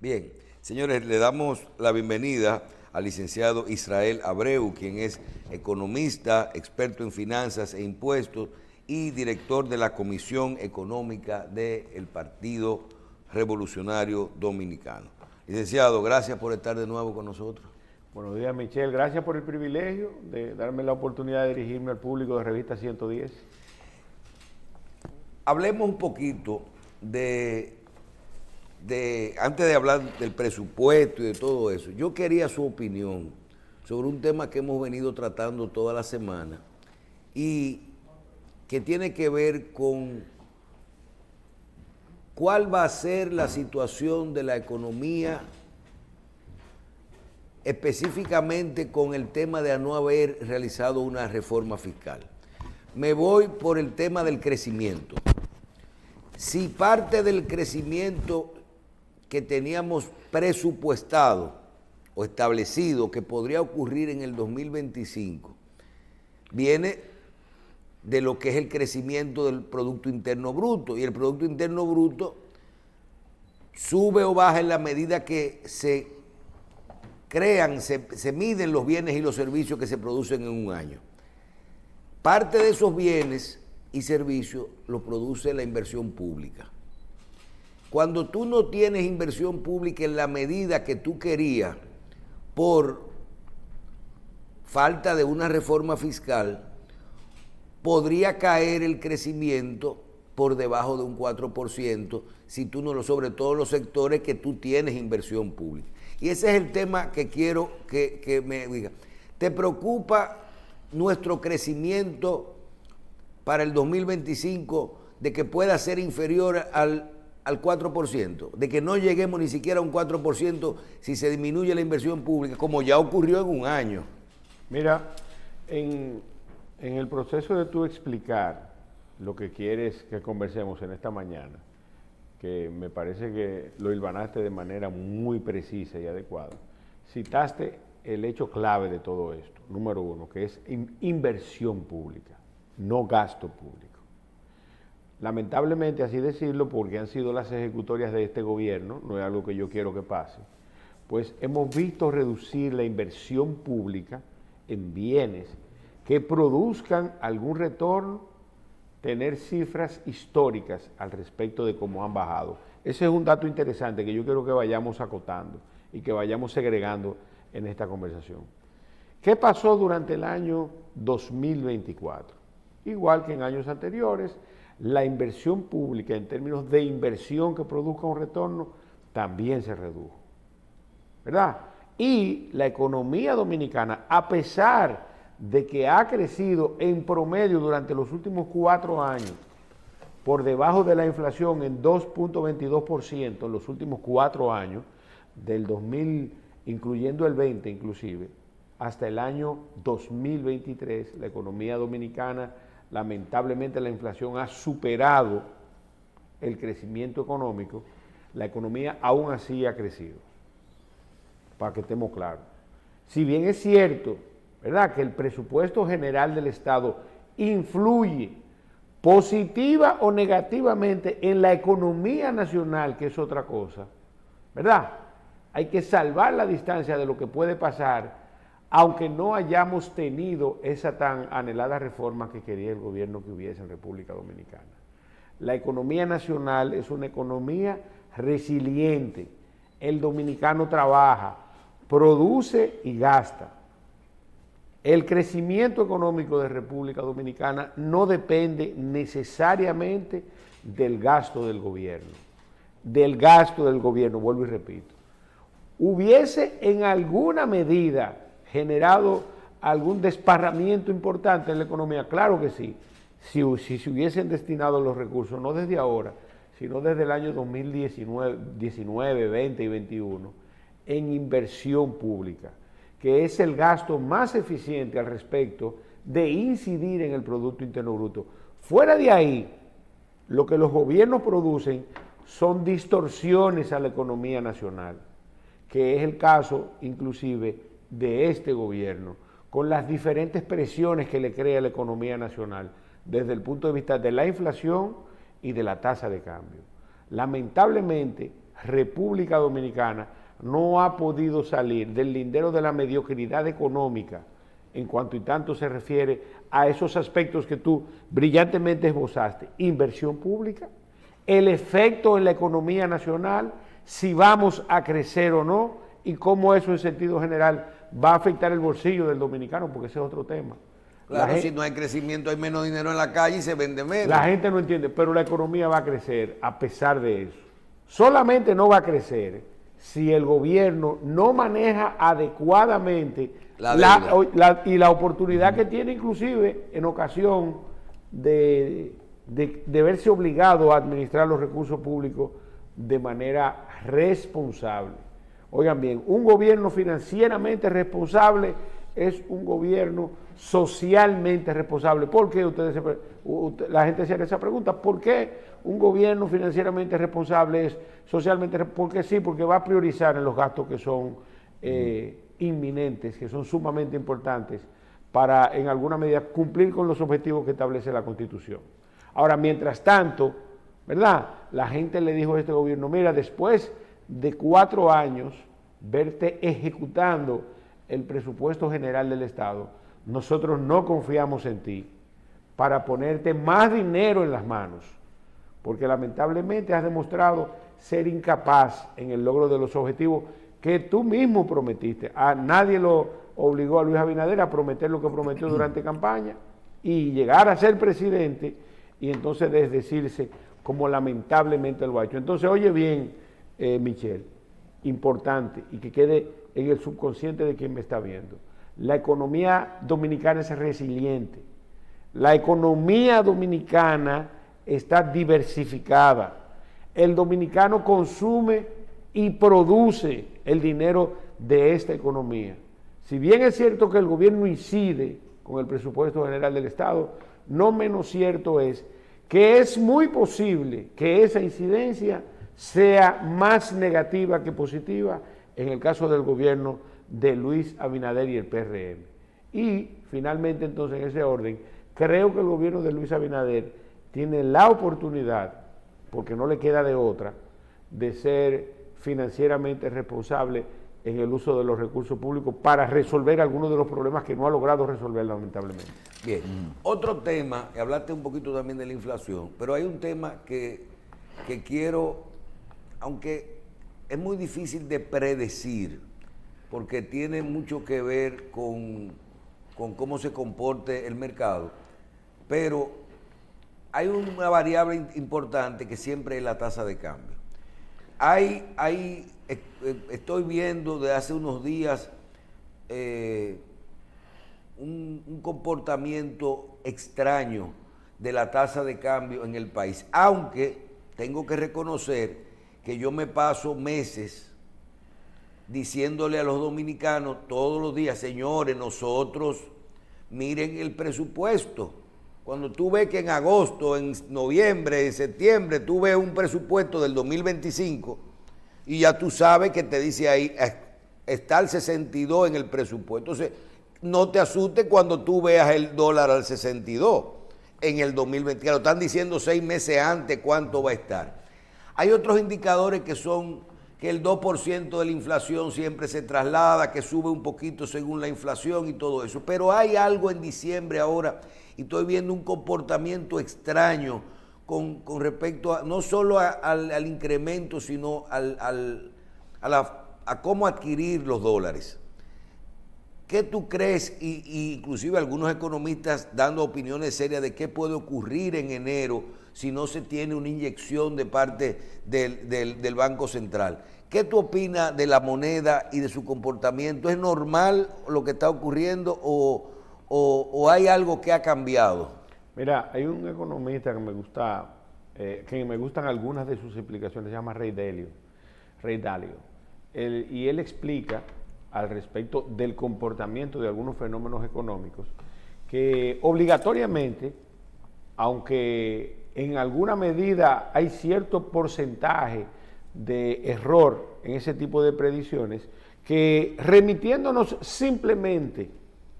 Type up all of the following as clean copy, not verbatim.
Bien, señores, le damos la bienvenida al licenciado Israel Abreu, quien es economista, experto en finanzas e impuestos y director de la Comisión Económica del Partido Revolucionario Dominicano. Licenciado, gracias por estar de nuevo con nosotros. Buenos días, Michelle. Gracias por el privilegio de darme la oportunidad de dirigirme al público de Revista 110. Hablemos un poquito antes de hablar del presupuesto y de todo eso, yo quería su opinión sobre un tema que hemos venido tratando toda la semana y que tiene que ver con cuál va a ser la situación de la economía, específicamente con el tema de no haber realizado una reforma fiscal. Me voy por el tema del crecimiento. Si parte del crecimiento que teníamos presupuestado o establecido que podría ocurrir en el 2025 viene de lo que es el crecimiento del Producto Interno Bruto, y el Producto Interno Bruto sube o baja en la medida que se crean, se miden los bienes y los servicios que se producen en un año. Parte de esos bienes y servicios los produce la inversión pública. Cuando tú no tienes inversión pública en la medida que tú querías por falta de una reforma fiscal, podría caer el crecimiento por debajo de un 4% si tú no lo, sobre todo los sectores que tú tienes inversión pública. Y ese es el tema que quiero que me diga. ¿Te preocupa nuestro crecimiento para el 2025 de que pueda ser inferior al 4%, de que no lleguemos ni siquiera a un 4% si se disminuye la inversión pública, como ya ocurrió en un año? Mira, en el proceso de tú explicar lo que quieres que conversemos en esta mañana, que me parece que lo hilvanaste de manera muy precisa y adecuada, citaste el hecho clave de todo esto, número uno, que es inversión pública, no gasto público. Lamentablemente, así decirlo, porque han sido las ejecutorias de este gobierno, no es algo que yo quiero que pase, pues hemos visto reducir la inversión pública en bienes que produzcan algún retorno, tener cifras históricas al respecto de cómo han bajado. Ese es un dato interesante que yo quiero que vayamos acotando y que vayamos segregando en esta conversación. ¿Qué pasó durante el año 2024? Igual que en años anteriores, la inversión pública en términos de inversión que produzca un retorno también se redujo, ¿verdad? Y la economía dominicana, a pesar de que ha crecido en promedio durante los últimos 4 años por debajo de la inflación en 2.22% en los últimos 4 años, del 2000, incluyendo el 20 inclusive, hasta el año 2023, la economía dominicana, lamentablemente la inflación ha superado el crecimiento económico, la economía aún así ha crecido, para que estemos claros. Si bien es cierto, ¿verdad?, que el presupuesto general del Estado influye positiva o negativamente en la economía nacional, que es otra cosa, ¿verdad? Hay que salvar la distancia de lo que puede pasar, aunque no hayamos tenido esa tan anhelada reforma que quería el gobierno que hubiese en República Dominicana. La economía nacional es una economía resiliente. El dominicano trabaja, produce y gasta. El crecimiento económico de República Dominicana no depende necesariamente del gasto del gobierno. Vuelvo y repito. Hubiese en alguna medida generado algún desparramiento importante en la economía, claro que sí, si se hubiesen destinado los recursos, no desde ahora, sino desde el año 2019, 20 y 21, en inversión pública, que es el gasto más eficiente al respecto de incidir en el Producto Interno Bruto. Fuera de ahí, lo que los gobiernos producen son distorsiones a la economía nacional, que es el caso inclusive de este gobierno, con las diferentes presiones que le crea la economía nacional desde el punto de vista de la inflación y de la tasa de cambio. Lamentablemente, República Dominicana no ha podido salir del lindero de la mediocridad económica en cuanto y tanto se refiere a esos aspectos que tú brillantemente esbozaste: inversión pública, el efecto en la economía nacional, si vamos a crecer o no, y cómo eso en sentido general va a afectar el bolsillo del dominicano, porque ese es otro tema. Claro, si no hay crecimiento hay menos dinero en la calle y se vende menos. La gente no entiende, pero la economía va a crecer a pesar de eso. Solamente no va a crecer si el gobierno no maneja adecuadamente la oportunidad que tiene, inclusive en ocasión de verse obligado a administrar los recursos públicos de manera responsable. Oigan bien, un gobierno financieramente responsable es un gobierno socialmente responsable. ¿Por qué? La gente se hace esa pregunta. ¿Por qué un gobierno financieramente responsable es socialmente responsable? Porque sí, porque va a priorizar en los gastos que son inminentes, que son sumamente importantes para, en alguna medida, cumplir con los objetivos que establece la Constitución. Ahora, mientras tanto, ¿verdad? La gente le dijo a este gobierno: mira, después de 4 años, verte ejecutando el presupuesto general del Estado, nosotros no confiamos en ti para ponerte más dinero en las manos, porque lamentablemente has demostrado ser incapaz en el logro de los objetivos que tú mismo prometiste. A nadie lo obligó a Luis Abinader a prometer lo que prometió durante campaña y llegar a ser presidente y entonces desdecirse como lamentablemente lo ha hecho. Entonces, oye bien, Michelle, importante y que quede en el subconsciente de quien me está viendo: la economía dominicana es resiliente, la economía dominicana está diversificada, el dominicano consume y produce el dinero de esta economía. Si bien es cierto que el gobierno incide con el presupuesto general del Estado, no menos cierto es que es muy posible que esa incidencia sea más negativa que positiva en el caso del gobierno de Luis Abinader y el PRM. Y finalmente, entonces, en ese orden, creo que el gobierno de Luis Abinader tiene la oportunidad, porque no le queda de otra, de ser financieramente responsable en el uso de los recursos públicos para resolver algunos de los problemas que no ha logrado resolver, lamentablemente. Bien, otro tema, que hablaste un poquito también de la inflación, pero hay un tema que quiero, aunque es muy difícil de predecir, porque tiene mucho que ver con cómo se comporte el mercado, pero hay una variable importante que siempre es la tasa de cambio. Estoy viendo de hace unos días un comportamiento extraño de la tasa de cambio en el país, aunque tengo que reconocer que yo me paso meses diciéndole a los dominicanos todos los días: señores, nosotros, miren el presupuesto. Cuando tú ves que en agosto, en noviembre, en septiembre, tú ves un presupuesto del 2025 y ya tú sabes que te dice ahí, está el 62 en el presupuesto. Entonces, no te asustes cuando tú veas el dólar al 62 en el 2020, que lo están diciendo 6 meses antes cuánto va a estar. Hay otros indicadores que son que el 2% de la inflación siempre se traslada, que sube un poquito según la inflación y todo eso. Pero hay algo en diciembre ahora, y estoy viendo un comportamiento extraño con respecto a no solo al incremento, sino a cómo adquirir los dólares. ¿Qué tú crees? Y inclusive algunos economistas dando opiniones serias de qué puede ocurrir en enero si no se tiene una inyección de parte del Banco Central. ¿Qué tú opinas de la moneda y de su comportamiento? ¿Es normal lo que está ocurriendo o hay algo que ha cambiado? Mira, hay un economista que me gustan algunas de sus explicaciones, se llama Ray Dalio. Y él explica al respecto del comportamiento de algunos fenómenos económicos que obligatoriamente, aunque en alguna medida hay cierto porcentaje de error en ese tipo de predicciones, que remitiéndonos simplemente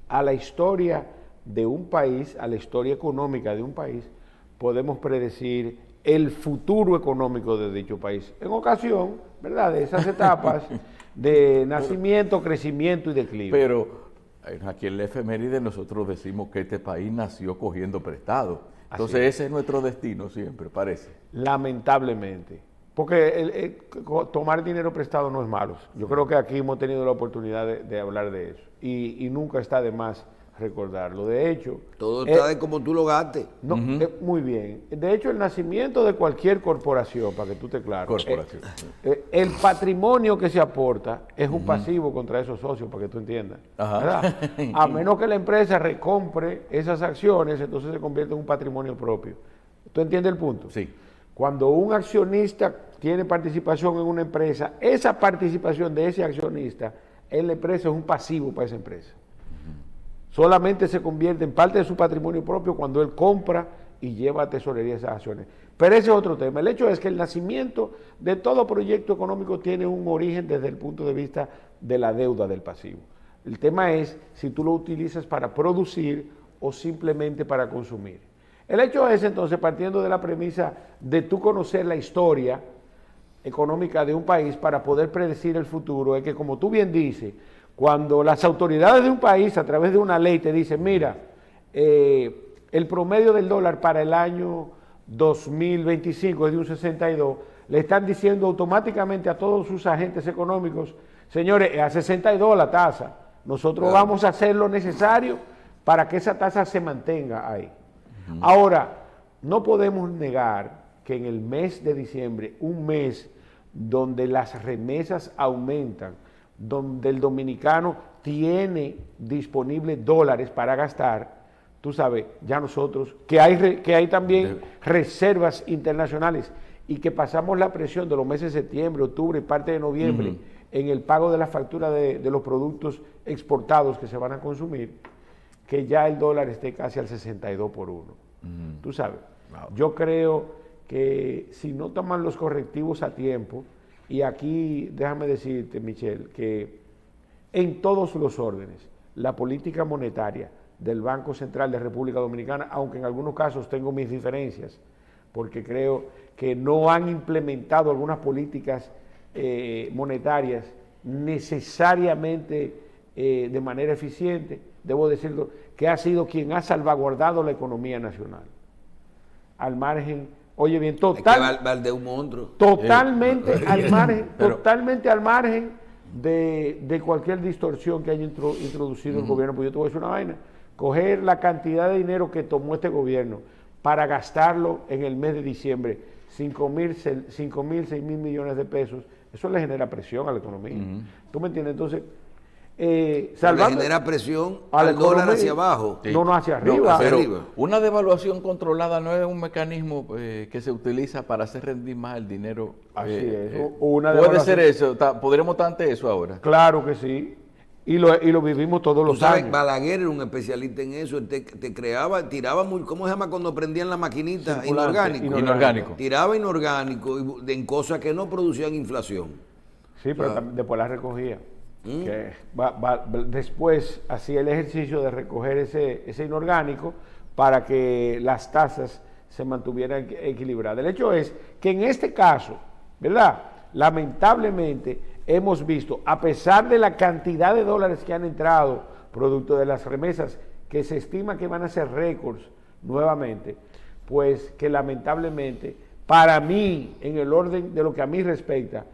a la historia de un país, a la historia económica de un país, podemos predecir el futuro económico de dicho país. En ocasión ¿verdad? De esas etapas de nacimiento, crecimiento y declive. Pero aquí en la efeméride nosotros decimos que este país nació cogiendo prestado. Entonces ese es nuestro destino siempre, parece. Lamentablemente. Porque tomar dinero prestado no es malo. Yo creo que aquí hemos tenido la oportunidad de hablar de eso. Y nunca está de más recordarlo. De hecho... Todo está de como tú lo gastes. No, muy bien. De hecho, el nacimiento de cualquier corporación, para que tú te claro, Corporación. el patrimonio que se aporta es un pasivo contra esos socios, para que tú entiendas. ¿Verdad? A menos que la empresa recompre esas acciones, entonces se convierte en un patrimonio propio. ¿Tú entiendes el punto? Sí. Cuando un accionista tiene participación en una empresa, esa participación de ese accionista en la empresa es un pasivo para esa empresa. Solamente se convierte en parte de su patrimonio propio cuando él compra y lleva a tesorería esas acciones. Pero ese es otro tema. El hecho es que el nacimiento de todo proyecto económico tiene un origen desde el punto de vista de la deuda del pasivo. El tema es si tú lo utilizas para producir o simplemente para consumir. El hecho es entonces, partiendo de la premisa de tú conocer la historia económica de un país para poder predecir el futuro, es que como tú bien dices, cuando las autoridades de un país a través de una ley te dicen, mira, el promedio del dólar para el año 2025 es de un 62, le están diciendo automáticamente a todos sus agentes económicos, señores, a 62 la tasa, nosotros vamos a hacer lo necesario para que esa tasa se mantenga ahí. Ahora, no podemos negar que en el mes de diciembre, un mes donde las remesas aumentan, donde el dominicano tiene disponibles dólares para gastar, tú sabes, ya nosotros, que hay también reservas internacionales y que pasamos la presión de los meses de septiembre, octubre y parte de noviembre en el pago de la factura de los productos exportados que se van a consumir, que ya el dólar esté casi al 62 por 1. Tú sabes, yo creo que si no toman los correctivos a tiempo, y aquí déjame decirte, Michelle, que en todos los órdenes, la política monetaria del Banco Central de República Dominicana, aunque en algunos casos tengo mis diferencias, porque creo que no han implementado algunas políticas monetarias necesariamente de manera eficiente, debo decirlo, que ha sido quien ha salvaguardado la economía nacional. Al margen, oye bien, de un monstruo. Totalmente al margen de cualquier distorsión que haya introducido el gobierno. Pues yo te voy a decir una vaina, coger la cantidad de dinero que tomó este gobierno para gastarlo en el mes de diciembre, 5,000, 6,000 millones de pesos, eso le genera presión a la economía. ¿Tú me entiendes? Entonces, le genera presión al dólar hacia abajo. Sí. No hacia arriba. Pero una devaluación controlada no es un mecanismo que se utiliza para hacer rendir más el dinero. Así es. Puede ser eso. ¿Podremos estar ante eso ahora? Claro que sí. Y lo vivimos todos los años. Balaguer era un especialista en eso. Él te creaba, tiraba muy, ¿cómo se llama cuando prendían la maquinita? Inorgánico. Tiraba inorgánico en cosas que no producían inflación. Sí, pero después la recogía. Que después hacía el ejercicio de recoger ese inorgánico para que las tasas se mantuvieran equilibradas. El hecho es que en este caso, ¿verdad? Lamentablemente hemos visto, a pesar de la cantidad de dólares que han entrado producto de las remesas, que se estima que van a ser récords nuevamente, pues que lamentablemente, para mí, en el orden de lo que a mí respecta,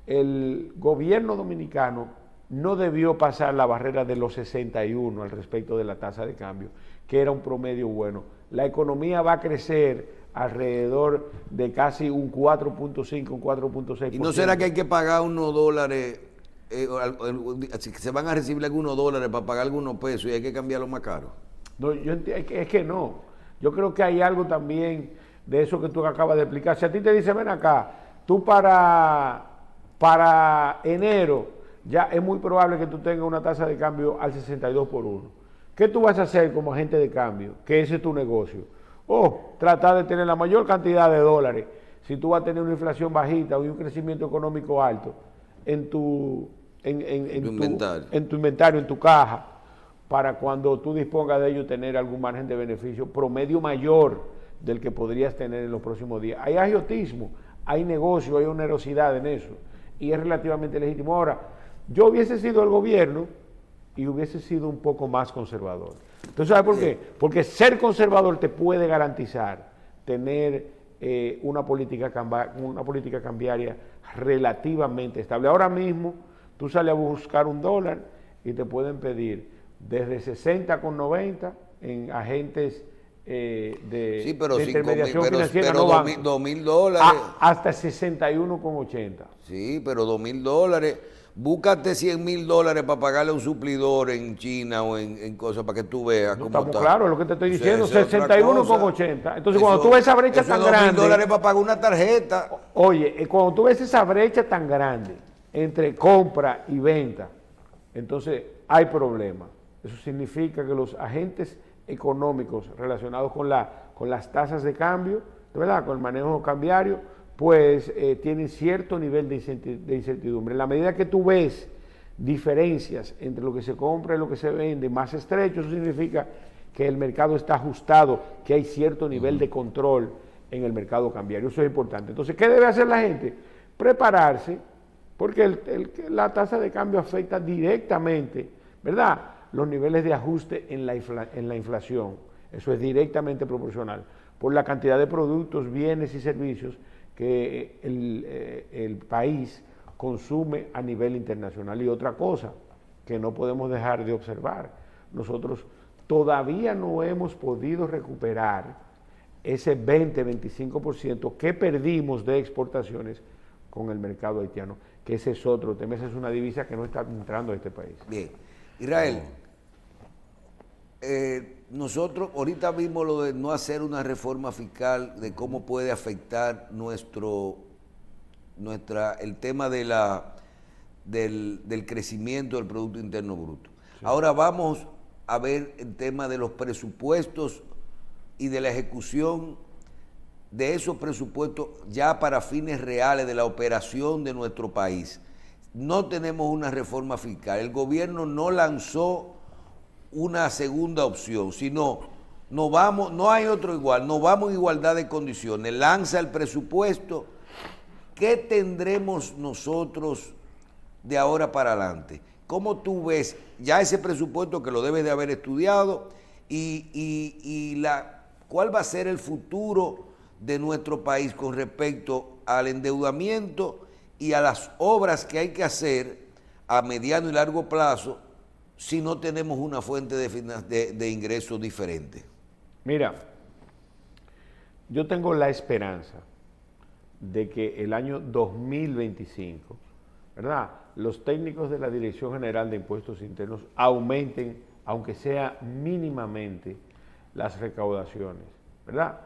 el gobierno dominicano no debió pasar la barrera de los 61 al respecto de la tasa de cambio, que era un promedio bueno. La economía va a crecer alrededor de casi un 4.5, un 4.6%. ¿Y no será que hay que pagar unos dólares, se van a recibir algunos dólares para pagar algunos pesos y hay que cambiarlo más caro? No, es que no. Yo creo que hay algo también de eso que tú acabas de explicar. Si a ti te dice, ven acá, tú para enero, ya es muy probable que tú tengas una tasa de cambio al 62 por 1. ¿Qué tú vas a hacer como agente de cambio? Que ese es tu negocio. Tratar de tener la mayor cantidad de dólares. Si tú vas a tener una inflación bajita o un crecimiento económico alto en tu inventario, en tu caja, para cuando tú dispongas de ello tener algún margen de beneficio promedio mayor del que podrías tener en los próximos días. Hay agiotismo, hay negocio, hay onerosidad en eso. y es relativamente legítimo. Ahora, yo hubiese sido el gobierno y hubiese sido un poco más conservador. Entonces, ¿sabes por qué? Porque ser conservador te puede garantizar tener una política cambiaria relativamente estable. Ahora mismo, tú sales a buscar $1 y te pueden pedir desde 60,90 en agentes sí, pero de intermediación financiera, pero no bancos, $2,000. hasta 61,80. Sí, pero $2,000. Búscate $100,000 para pagarle a un suplidor en China o en cosas para que tú veas No, cómo estamos está. claros, lo que te estoy diciendo, Esa es otra 61,80. Entonces, cuando tú ves esa brecha tan grande, $2,000 para pagar una tarjeta. oye, cuando tú ves esa brecha tan grande entre compra y venta, entonces hay problema. Eso significa que los agentes económicos relacionados con las tasas de cambio, de verdad, con el manejo cambiario, pues tienen cierto nivel de incertidumbre. En la medida que tú ves diferencias entre lo que se compra y lo que se vende más estrecho, eso significa que el mercado está ajustado, que hay cierto nivel de control en el mercado cambiario. Eso es importante. Entonces, ¿qué debe hacer la gente? Prepararse, porque la tasa de cambio afecta directamente, ¿verdad?, los niveles de ajuste en la inflación. Eso es directamente proporcional por la cantidad de productos, bienes y servicios que el país consume a nivel internacional. Y otra cosa que no podemos dejar de observar, nosotros todavía no hemos podido recuperar ese 20-25% que perdimos de exportaciones con el mercado haitiano, que ese es otro tema, esa es una divisa que no está entrando a este país. Bien, Israel, nosotros ahorita vimos lo de no hacer una reforma fiscal, de cómo puede afectar el tema del crecimiento del Producto Interno Bruto. Sí. Ahora vamos a ver el tema de los presupuestos y de la ejecución de esos presupuestos ya para fines reales de la operación de nuestro país. No tenemos una reforma fiscal. El gobierno no lanzó una segunda opción, sino no hay otro igual, no vamos en igualdad de condiciones, lanza el presupuesto. ¿Qué tendremos nosotros de ahora para adelante? ¿Cómo tú ves ya ese presupuesto, que lo debes de haber estudiado, cuál va a ser el futuro de nuestro país con respecto al endeudamiento y a las obras que hay que hacer a mediano y largo plazo si no tenemos una fuente de ingresos diferente? Mira, yo tengo la esperanza de que el año 2025, ¿verdad?, los técnicos de la Dirección General de Impuestos Internos aumenten, aunque sea mínimamente, las recaudaciones, ¿verdad?,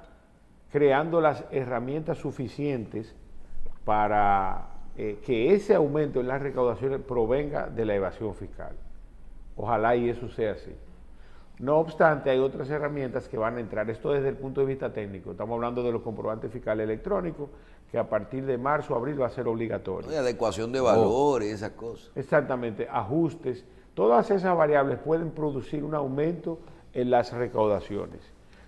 creando las herramientas suficientes para que ese aumento en las recaudaciones provenga de la evasión fiscal. Ojalá y eso sea así. No obstante, hay otras herramientas que van a entrar. Esto desde el punto de vista técnico. Estamos hablando de los comprobantes fiscales electrónicos, que a partir de marzo o abril va a ser obligatorio. Y adecuación de valores y esas cosas. Exactamente, ajustes. Todas esas variables pueden producir un aumento en las recaudaciones,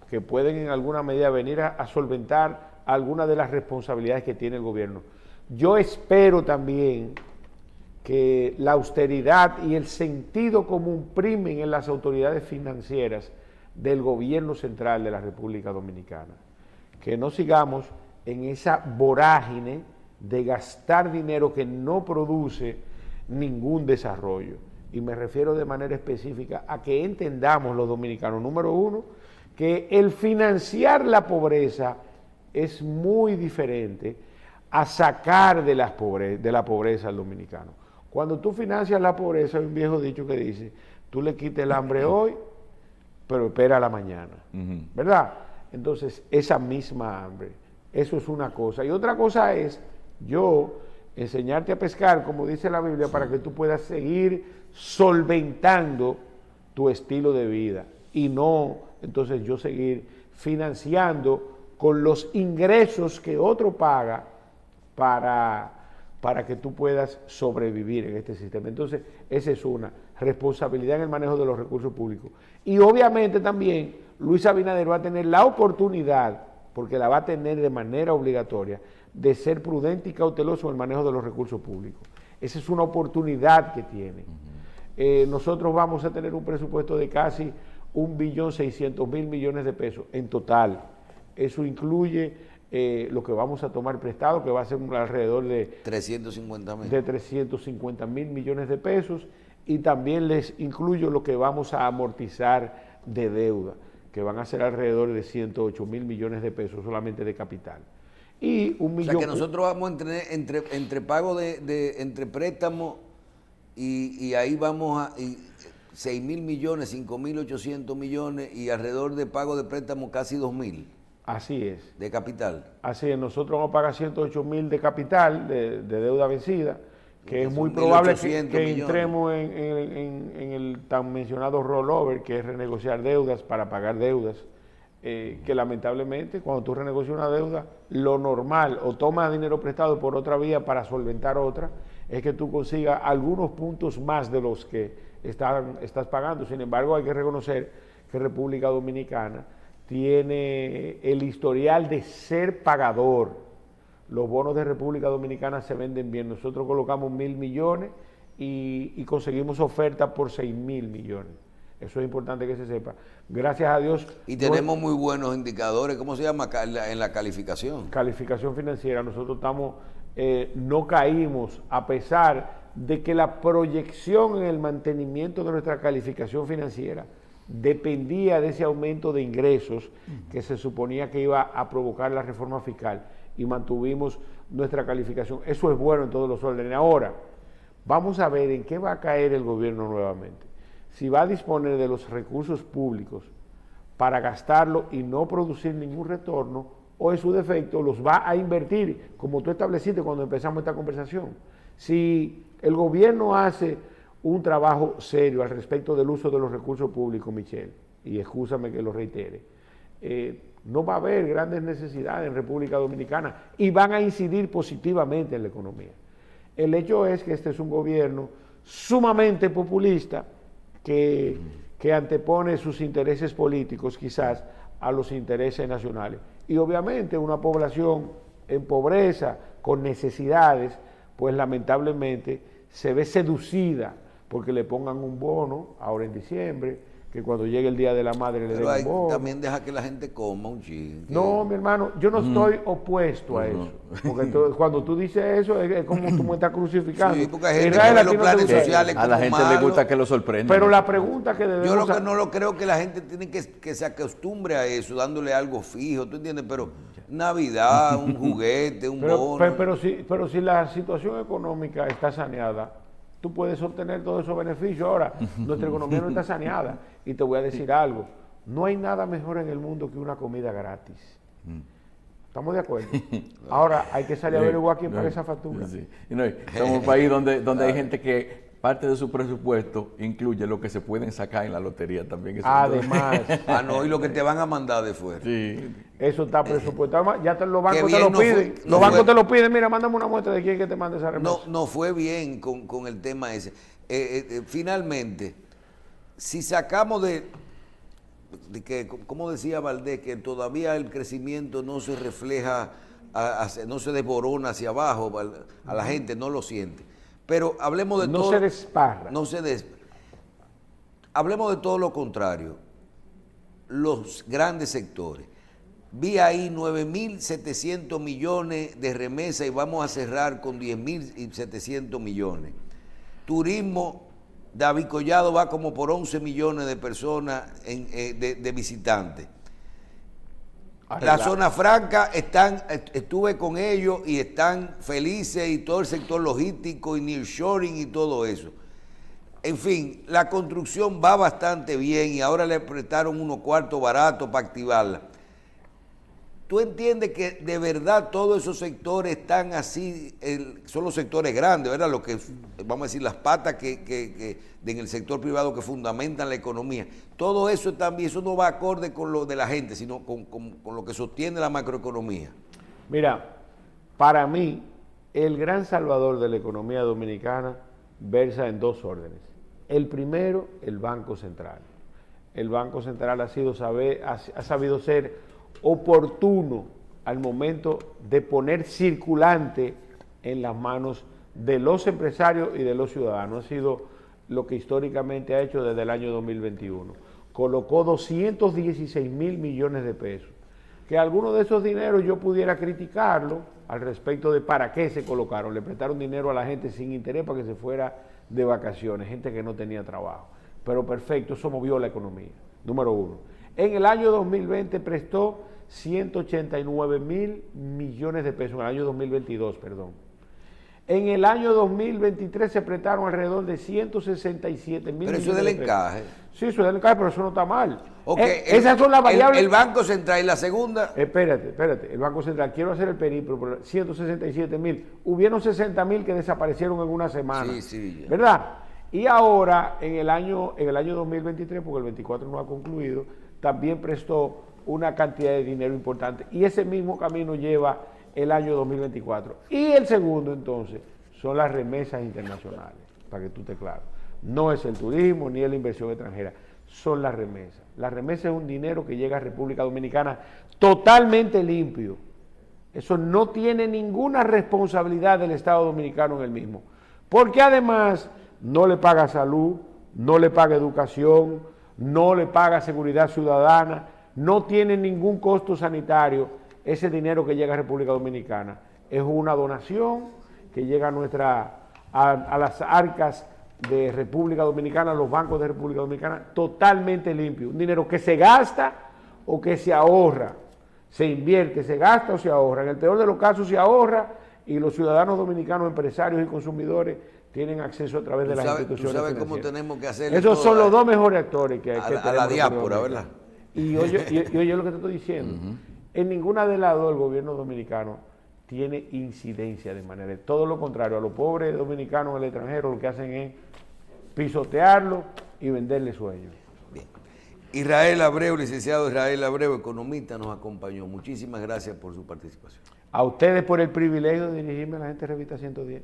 que pueden en alguna medida venir a solventar algunas de las responsabilidades que tiene el gobierno. Yo espero también que la austeridad y el sentido común primen en las autoridades financieras del gobierno central de la República Dominicana. Que no sigamos en esa vorágine de gastar dinero que no produce ningún desarrollo. Y me refiero de manera específica a que entendamos los dominicanos, número uno, que el financiar la pobreza es muy diferente a sacar de la pobreza al dominicano. Cuando tú financias la pobreza, hay un viejo dicho que dice, tú le quites el hambre hoy, pero espera la mañana, ¿verdad? Entonces, esa misma hambre, eso es una cosa. Y otra cosa es, yo enseñarte a pescar, como dice la Biblia, para que tú puedas seguir solventando tu estilo de vida y no, entonces, yo seguir financiando con los ingresos que otro paga para que tú puedas sobrevivir en este sistema. Entonces, esa es una responsabilidad en el manejo de los recursos públicos. Y obviamente también Luis Abinader va a tener la oportunidad, porque la va a tener de manera obligatoria, de ser prudente y cauteloso en el manejo de los recursos públicos. Esa es una oportunidad que tiene. Nosotros vamos a tener un presupuesto de casi 1.600.000 millones de pesos en total. Eso incluye lo que vamos a tomar prestado, que va a ser alrededor de 350.000 millones de pesos, y también les incluyo lo que vamos a amortizar de deuda, que van a ser alrededor de 108.000 millones de pesos solamente de capital. Y un millón. O sea que nosotros vamos a tener entre pago entre préstamos y ahí vamos a 6.000 millones, 5.800 millones y alrededor de pago de préstamos casi 2.000. Así es. De capital. Así es, nosotros vamos a pagar 108.000 de capital, de deuda vencida, que es muy probable que entremos en el tan mencionado rollover, que es renegociar deudas para pagar deudas, que lamentablemente cuando tú renegocias una deuda, lo normal, o tomas dinero prestado por otra vía para solventar otra, es que tú consigas algunos puntos más de los que estás pagando. Sin embargo, hay que reconocer que República Dominicana tiene el historial de ser pagador. Los bonos de República Dominicana se venden bien. Nosotros colocamos 1.000 millones y conseguimos ofertas por 6.000 millones. Eso es importante que se sepa. Gracias a Dios. Y tenemos muy buenos indicadores. ¿Cómo se llama en la calificación? Calificación financiera. Nosotros no caímos a pesar de que la proyección en el mantenimiento de nuestra calificación financiera dependía de ese aumento de ingresos que se suponía que iba a provocar la reforma fiscal, y mantuvimos nuestra calificación. Eso es bueno en todos los órdenes. Ahora, vamos a ver en qué va a caer el gobierno nuevamente. Si va a disponer de los recursos públicos para gastarlo y no producir ningún retorno, o en su defecto los va a invertir, como tú estableciste cuando empezamos esta conversación. Si el gobierno hace un trabajo serio al respecto del uso de los recursos públicos, Michelle, y excúsame que lo reitere, no va a haber grandes necesidades en República Dominicana y van a incidir positivamente en la economía. El hecho es que este es un gobierno sumamente populista que antepone sus intereses políticos quizás a los intereses nacionales. Y obviamente una población en pobreza, con necesidades, pues lamentablemente se ve seducida porque le pongan un bono ahora en diciembre, que cuando llegue el Día de la Madre le den un bono. También deja que la gente coma un chin. No, mi hermano, yo no estoy opuesto a eso. Porque cuando tú dices eso, es como tú me estás crucificando. Sí, porque hay gente que ve los planes sociales a la gente le gusta que lo sorprenda. Pero la pregunta que debemos... Yo lo que no lo creo que la gente tiene que se acostumbre a eso, dándole algo fijo, ¿tú entiendes? Pero Navidad, un juguete, un bono. Pero si la situación económica está saneada, tú puedes obtener todos esos beneficios. Ahora, nuestra economía no está saneada. Y te voy a decir algo, no hay nada mejor en el mundo que una comida gratis. ¿Estamos de acuerdo? Ahora hay que salir a averiguar quién paga esa factura. Sí. Somos un país donde hay gente que parte de su presupuesto incluye lo que se pueden sacar en la lotería también. Además. Y lo que te van a mandar de fuera. Sí. Eso está presupuestado. Ya los bancos te lo piden. Los bancos te lo piden. Mira, mándame una muestra de quién que te mande esa remesa. No fue bien con el tema ese. Finalmente, si sacamos de que, como decía Valdés, que todavía el crecimiento no se refleja, no se desborona hacia abajo, a la gente no lo siente. Pero hablemos de todo. No se desparra. Hablemos de todo lo contrario. Los grandes sectores. Vi ahí 9.700 millones de remesas y vamos a cerrar con 10.700 millones. Turismo, David Collado va como por 11 millones de personas de visitantes. La zona franca estuve con ellos y están felices, y todo el sector logístico y nearshoring y todo eso. En fin, la construcción va bastante bien y ahora le prestaron unos cuartos baratos para activarla. ¿Tú entiendes que de verdad todos esos sectores están así? Son los sectores grandes, ¿verdad? Lo que, vamos a decir, las patas que en el sector privado que fundamentan la economía. Todo eso también, eso no va acorde con lo de la gente, sino con lo que sostiene la macroeconomía. Mira, para mí, el gran salvador de la economía dominicana versa en dos órdenes. El primero, el Banco Central. El Banco Central ha sabido ser oportuno al momento de poner circulante en las manos de los empresarios y de los ciudadanos. Ha sido lo que históricamente ha hecho desde el año 2021. Colocó 216 mil millones de pesos. Que algunos de esos dineros yo pudiera criticarlo al respecto de para qué se colocaron. Le prestaron dinero a la gente sin interés para que se fuera de vacaciones, gente que no tenía trabajo. Pero perfecto, eso movió la economía, número uno. En el año 2020 prestó 189 mil millones de pesos, en el año 2022, perdón. En el año 2023 se prestaron alrededor de 167 mil millones de pesos. Pero eso es del encaje. Sí, eso es del encaje, pero eso no está mal. Okay, esas son las variables. El Banco Central y la segunda. Espérate. El Banco Central, quiero hacer el periplo, por 167 mil. Hubieron 60 mil que desaparecieron en una semana. Sí, ya. ¿Verdad? Y ahora, en el año 2023, porque el 24 no ha concluido, también prestó una cantidad de dinero importante. Y ese mismo camino lleva el año 2024. Y el segundo, entonces, son las remesas internacionales, para que tú estés claro. No es el turismo ni es la inversión extranjera, son las remesas. La remesa es un dinero que llega a República Dominicana totalmente limpio. Eso no tiene ninguna responsabilidad del Estado Dominicano en el mismo. Porque además no le paga salud, no le paga educación, no le paga seguridad ciudadana, no tiene ningún costo sanitario. Ese dinero que llega a República Dominicana es una donación que llega a las arcas de República Dominicana, a los bancos de República Dominicana, totalmente limpio. Un dinero que se gasta o que se ahorra, se invierte, se gasta o se ahorra. En el peor de los casos se ahorra y los ciudadanos dominicanos, empresarios y consumidores tienen acceso a través de las instituciones ¿Tú sabes financieras. cómo tenemos que hacer? Esos son los dos mejores actores que a la diáspora, ¿verdad? Y oye lo que te estoy diciendo. En ninguna de las dos el gobierno dominicano tiene incidencia de manera. Todo lo contrario, a los pobres dominicanos en el extranjero lo que hacen es pisotearlo y venderle sueños. Bien. Israel Abreu, licenciado Israel Abreu, economista, nos acompañó. Muchísimas gracias por su participación. A ustedes por el privilegio de dirigirme a la gente de Revista 110.